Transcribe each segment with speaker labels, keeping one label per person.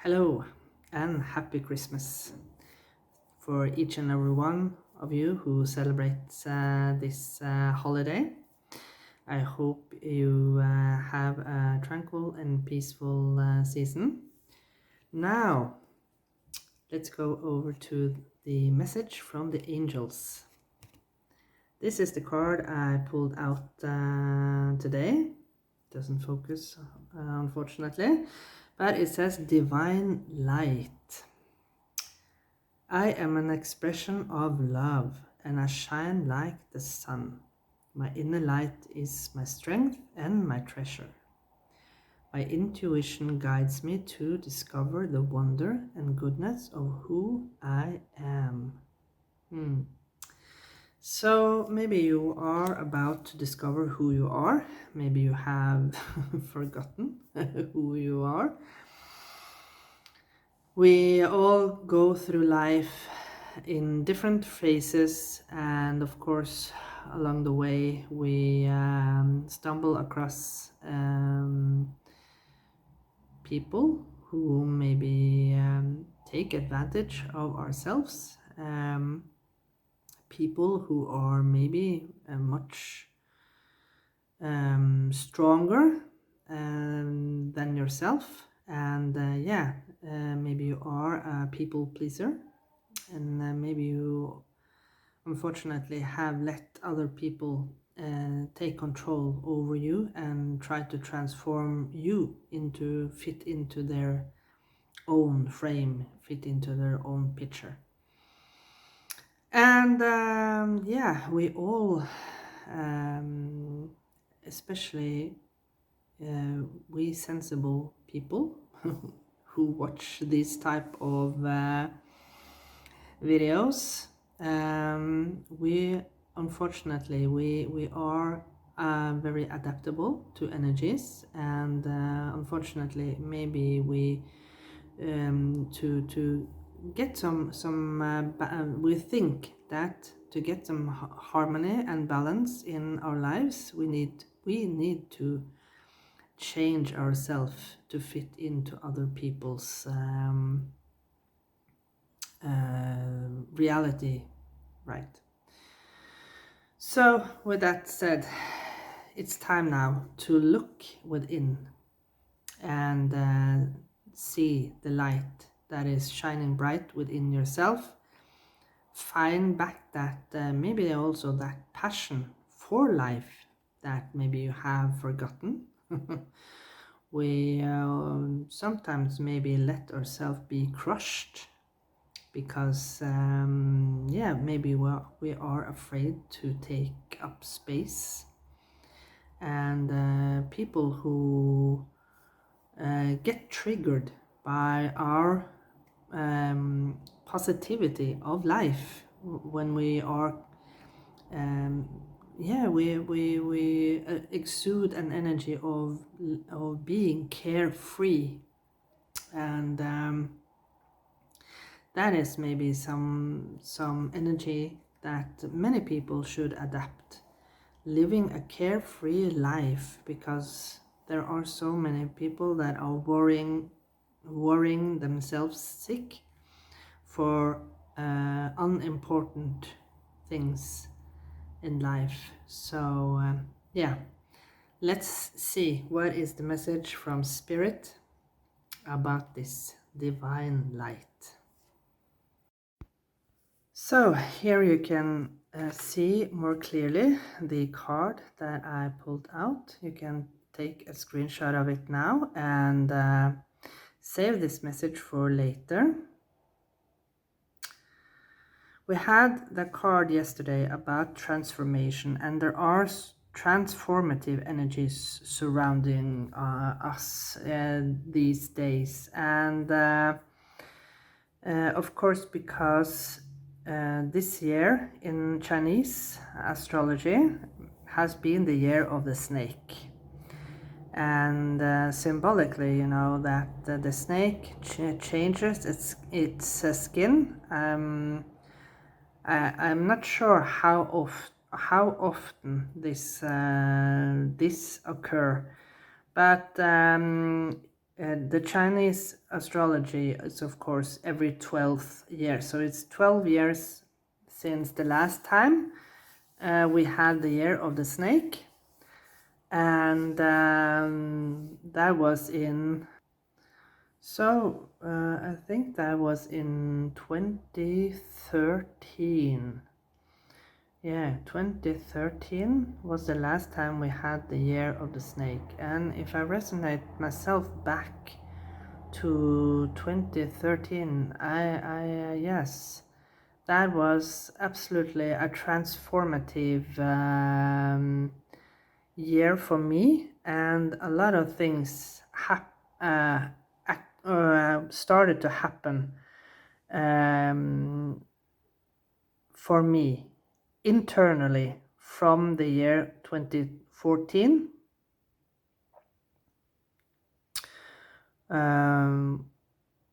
Speaker 1: Hello and happy Christmas for each and every one of you who celebrates this holiday. I hope you have a tranquil and peaceful season. Now, let's go over to the message from the angels. This is the card I pulled out today. Doesn't focus, unfortunately, but it says Divine Light. I am an expression of love, and I shine like the sun. My inner light is my strength and my treasure. My intuition guides me to discover the wonder and goodness of who I am. So maybe you are about to discover who you are. Maybe you have forgotten who you are. We all go through life in different phases, and of course along the way we stumble across people who maybe take advantage of ourselves, people who are maybe much stronger than yourself, and maybe you are a people pleaser, and maybe you unfortunately have let other people take control over you and try to transform you into fit into their own frame, fit into their own picture. And we all, especially we sensible people who watch these type of videos, we unfortunately we are very adaptable to energies, and unfortunately maybe we to get we think that to get some harmony and balance in our lives we need to change ourselves to fit into other people's reality, right? So with that said, it's time now to look within and see the light that is shining bright within yourself. Find back that maybe also that passion for life that maybe you have forgotten. We sometimes maybe let ourselves be crushed because maybe we are afraid to take up space, and people who get triggered by our positivity of life when we are we exude an energy of being carefree, and that is maybe some energy that many people should adapt, living a carefree life, because there are so many people that are worrying themselves sick for unimportant things in life. So let's see what is the message from Spirit about this divine light. So here you can see more clearly the card that I pulled out. You can take a screenshot of it now and save this message for later. We had the card yesterday about transformation, and there are transformative energies surrounding us these days, and of course because this year in Chinese astrology has been the year of the snake, and symbolically, you know, that the snake changes its skin. I'm not sure how often this occur, but The Chinese astrology is, of course, every 12th year. So it's 12 years since the last time we had the year of the snake. And that was in... So I think that was in 2013. Yeah, 2013 was the last time we had the year of the snake. And if I resonate myself back to 2013, yes, that was absolutely a transformative year for me, and a lot of things started to happen for me internally from the year 2014,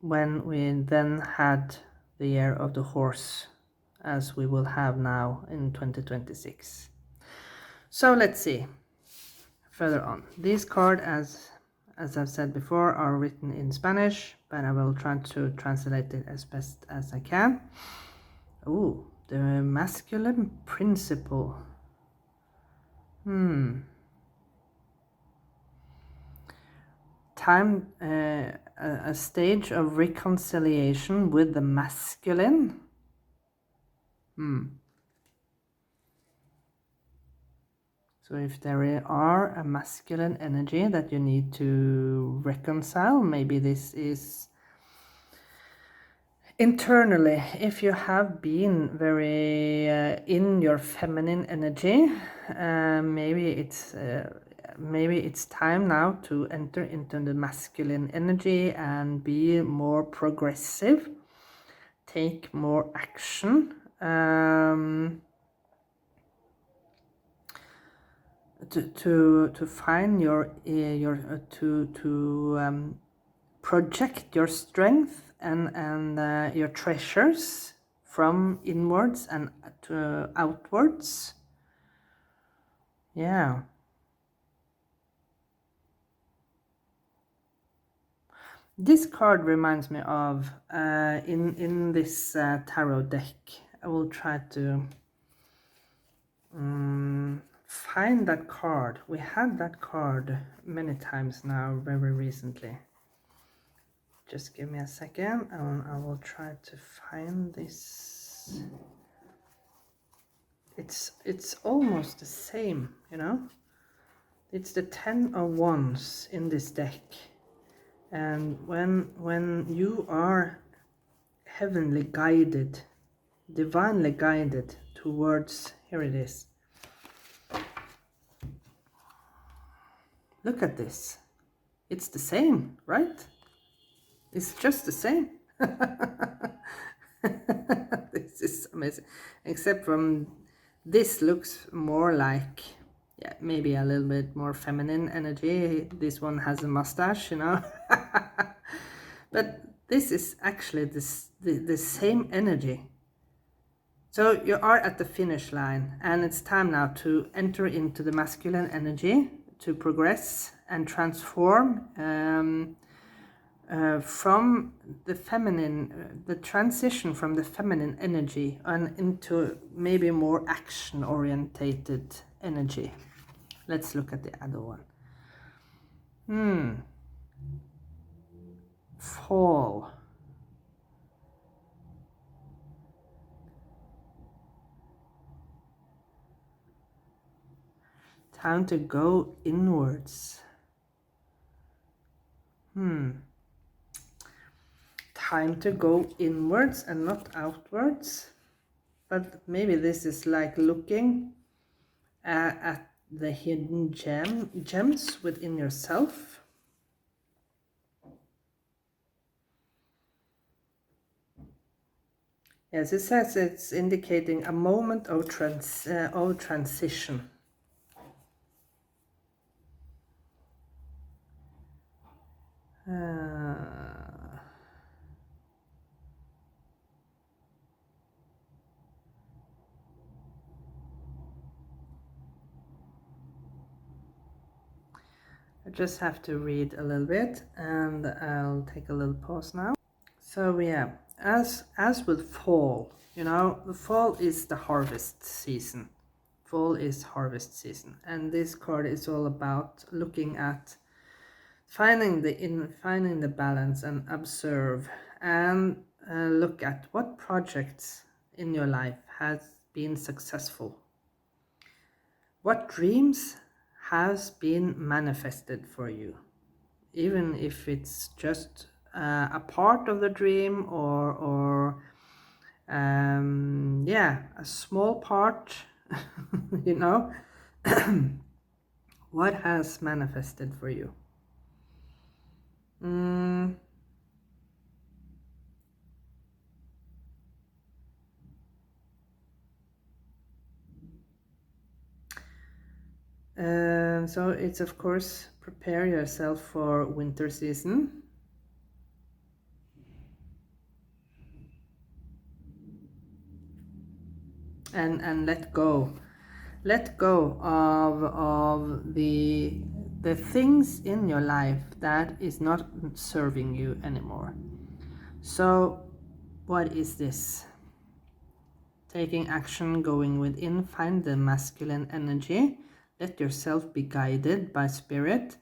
Speaker 1: when we then had the year of the horse, as we will have now in 2026. So let's see further on. These cards, as I've said before, are written in Spanish, but I will try to translate it as best as I can. Ooh, the masculine principle. Time, a stage of reconciliation with the masculine. So if there are a masculine energy that you need to reconcile, maybe this is internally. If you have been very in your feminine energy, maybe it's time now to enter into the masculine energy and be more progressive, take more action, to find your project your strength and your treasures from inwards and to outwards. Yeah. This card reminds me of in this tarot deck. I will try to find that card. We had that card many times now, very recently. Just give me a second and I will try to find this. It's almost the same, you know. It's the 10 of Wands in this deck. And when you are heavenly guided, divinely guided towards, here it is. Look at this. It's the same, right? It's just the same. This is amazing. Except from this looks more like, yeah, maybe a little bit more feminine energy. This one has a mustache, you know. But this is actually the same energy. So you are at the finish line and it's time now to enter into the masculine energy, to progress and transform from the feminine, the transition from the feminine energy and into maybe more action orientated energy. Let's look at the other one. Fall. Time to go inwards. Time to go inwards and not outwards. But maybe this is like looking at the hidden gems within yourself. Yes, it says it's indicating a moment of transition. I just have to read a little bit and I'll take a little pause now. So yeah, as with fall, you know, the fall is the harvest season. Fall is harvest season, and this card is all about looking at finding the balance and observe and look at what projects in your life has been successful. What dreams has been manifested for you, even if it's just a part of the dream or yeah, a small part, you know. What has manifested for you? So it's of course prepare yourself for winter season. And let go of the things in your life that is not serving you anymore. So what is this? Taking action, going within, find the masculine energy, let yourself be guided by spirit,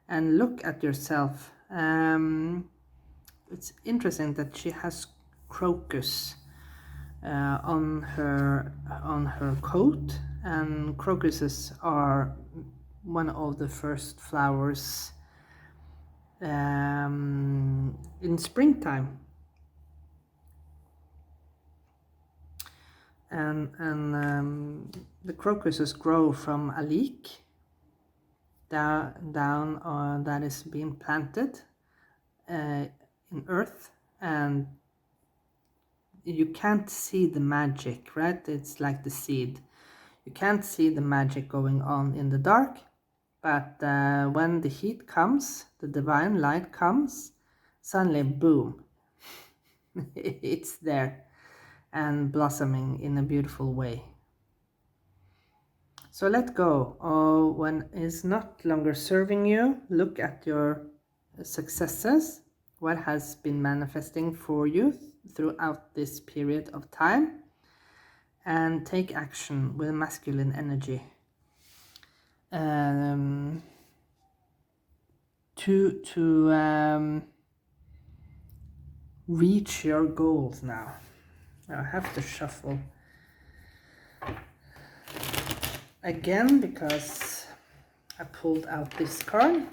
Speaker 1: and look at yourself. It's interesting that she has crocus on her coat, and crocuses are one of the first flowers in springtime, and the crocuses grow from a leek down that is being planted in earth, and you can't see the magic, right? It's like the seed. You can't see the magic going on in the dark, but when the heat comes, the divine light comes, suddenly, boom, it's there and blossoming in a beautiful way. So let go of when it's not longer serving you. Look at your successes, what has been manifesting for you throughout this period of time, and take action with masculine energy to reach your goals now. I have to shuffle again because I pulled out this card.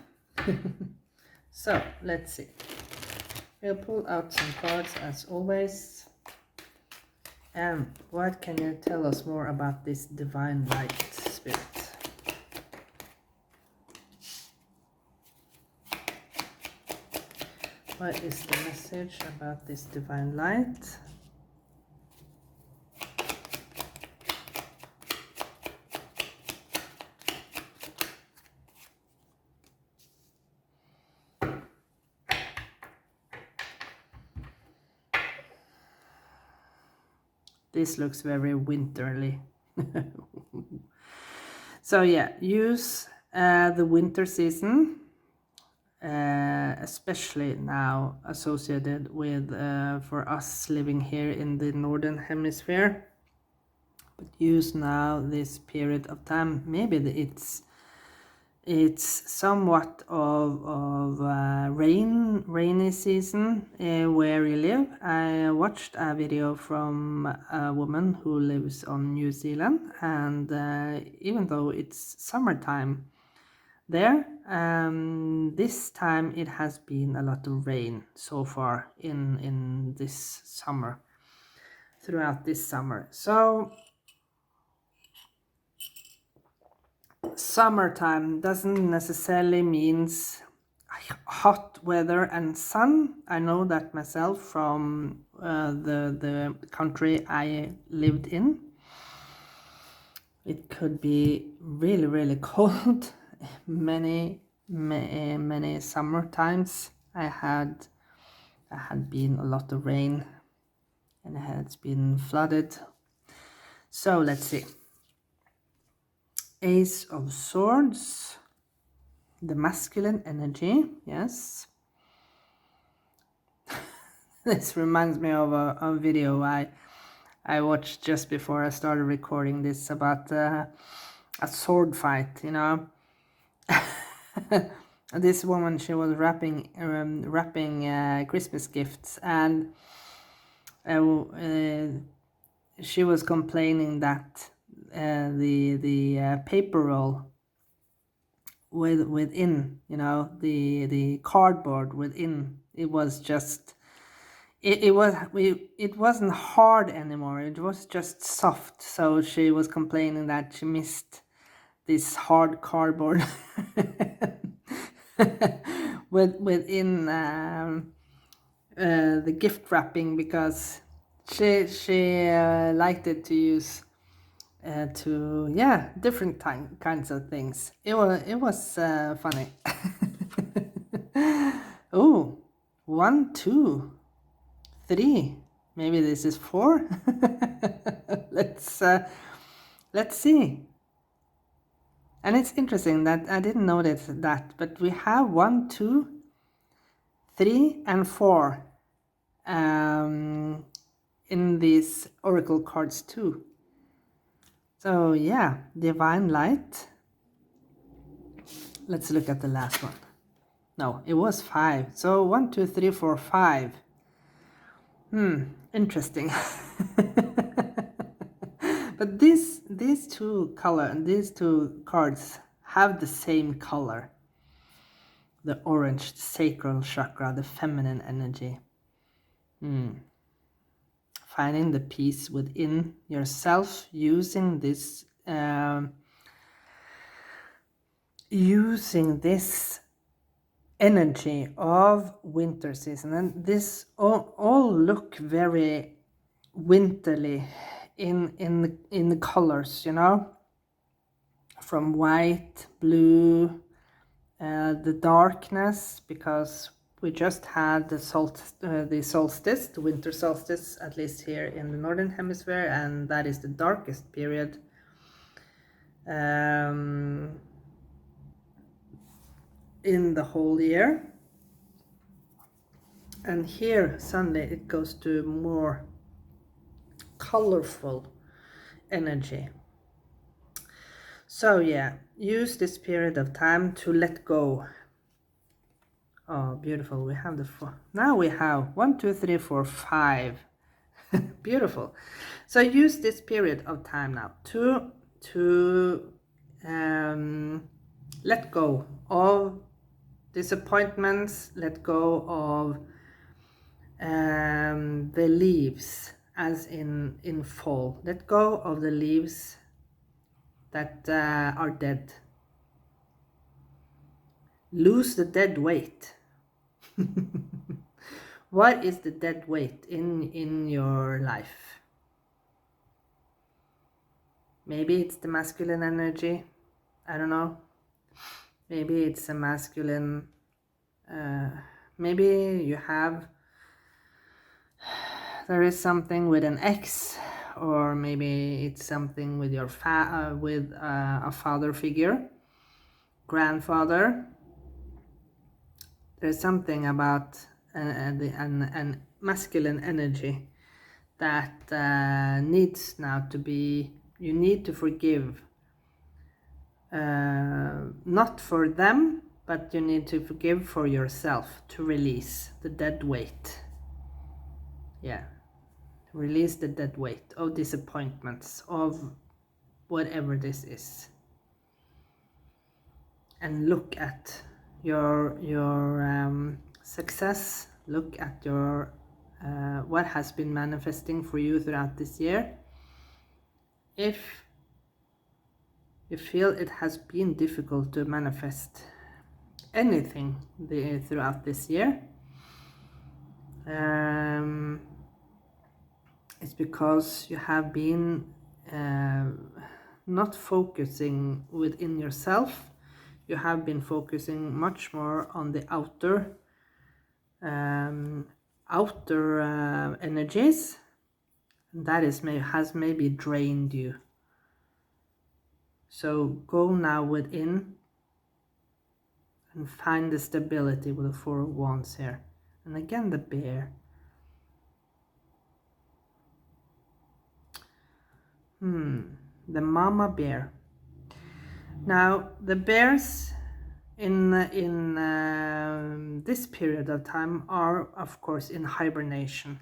Speaker 1: So let's see. We'll pull out some cards as always. And what can you tell us more about this divine light spirit? What is the message about this divine light? This looks very winterly. So yeah, use the winter season, especially now associated with for us living here in the northern hemisphere. But use now this period of time. Maybe it's somewhat of rainy season where you live. I watched a video from a woman who lives on New Zealand, and even though it's summertime there, this time it has been a lot of rain so far in this summer, throughout this summer. So summertime doesn't necessarily means hot weather and sun. I know that myself from the country I lived in. It could be really cold. many summer times I had been a lot of rain and it has been flooded. So let's see. Ace of Swords, the masculine energy. Yes. This reminds me of a video I watched just before I started recording this about a sword fight, you know. This woman, she was wrapping Christmas gifts, and she was complaining that the paper roll within, you know, the cardboard within, it was just it wasn't hard anymore. It was just soft. So she was complaining that she missed this hard cardboard within the gift wrapping, because she liked it to use to different kinds of things. It was funny. Oh, 1, 2, 3. Maybe this is 4. Let's see. And it's interesting that I didn't notice that, but we have 1, 2, 3, and 4 in these oracle cards too. So yeah, divine light. Let's look at the last one. No, it was 5. So 1, 2, 3, 4, 5. Interesting. But these two cards have the same color. The orange, the sacral chakra, the feminine energy. Finding the peace within yourself, using this energy of winter season. And this all look very winterly in the colors, you know, from white, blue, the darkness, because we just had the solstice, the winter solstice, at least here in the northern hemisphere, and that is the darkest period in the whole year. And here suddenly it goes to more colorful energy. So yeah, use this period of time to let go. Oh, beautiful. We have the 4. Now we have 1, 2, 3, 4, 5. Beautiful. So use this period of time now to let go of disappointments, let go of the leaves, as in fall. Let go of the leaves that are dead. Lose the dead weight. What is the dead weight in your life? Maybe it's the masculine energy. I don't know. Maybe it's a masculine. Maybe you have. There is something with an ex, or maybe it's something with your a father figure, grandfather. There's something about an masculine energy that needs now to be. You need to forgive. Not for them, but you need to forgive for yourself, to release the dead weight. Yeah. Release the dead weight of disappointments, of whatever this is. And look at your success. Look at your what has been manifesting for you throughout this year. If you feel it has been difficult to manifest anything throughout this year, it's because you have been not focusing within yourself. You have been focusing much more on the outer energies. That has maybe drained you. So go now within and find the stability with the Four of Wands here. And again the bear. The mama bear. Now the bears in this period of time are of course in hibernation,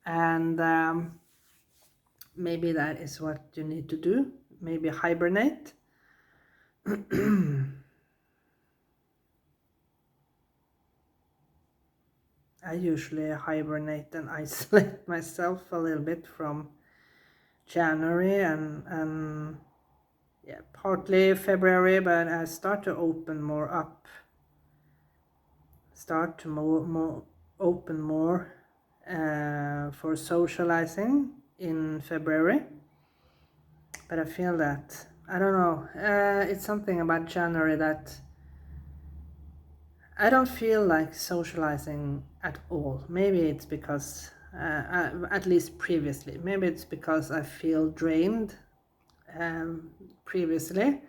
Speaker 1: and maybe that is what you need to do. Maybe hibernate. I usually hibernate and isolate myself a little bit from January and yeah, partly February, but I start to open more up. Start to open more for socializing in February. But I feel that, I don't know, it's something about January that I don't feel like socializing at all. Maybe it's because, at least previously, maybe it's because I feel drained. Previously,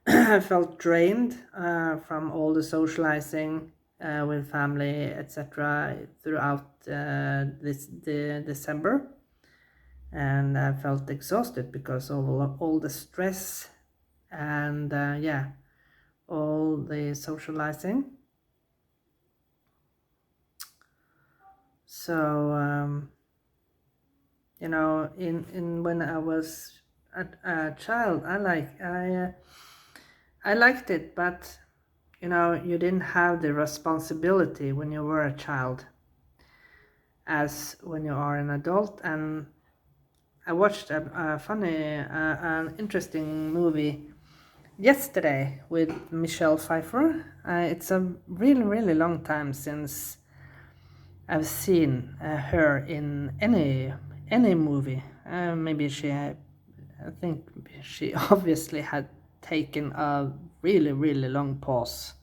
Speaker 1: I felt drained from all the socializing with family, etc., throughout the December, and I felt exhausted because of all the stress and yeah, all the socializing. So you know, in when I was a child, I liked it, but you know, you didn't have the responsibility when you were a child as when you are an adult. And I watched a funny, an interesting movie yesterday with Michelle Pfeiffer. It's a really long time since I've seen her in any movie. Maybe I think she obviously had taken a really long pause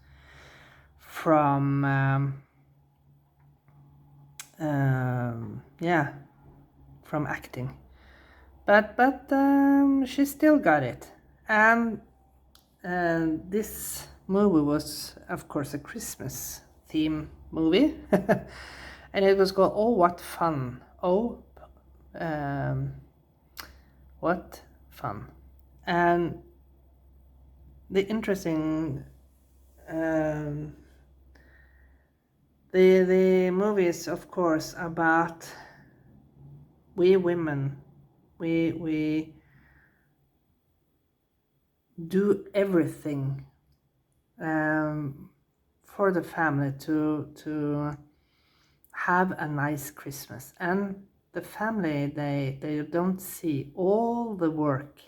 Speaker 1: from yeah, from acting, but she still got it. And this movie was of course a Christmas theme movie. And it was called Oh What Fun. What Fun. And the interesting the movie is of course about we women. We do everything for the family to have a nice Christmas, and the family, they don't see all the work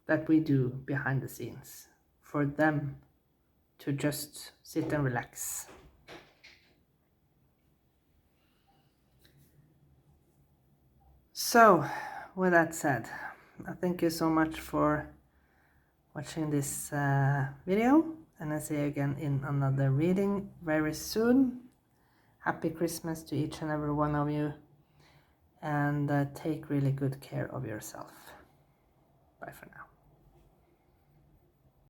Speaker 1: that we do behind the scenes for them to just sit and relax. So with that said, I thank you so much for watching this video, and I see you again in another reading very soon. Happy Christmas to each and every one of you, and take really good care of yourself. Bye for now.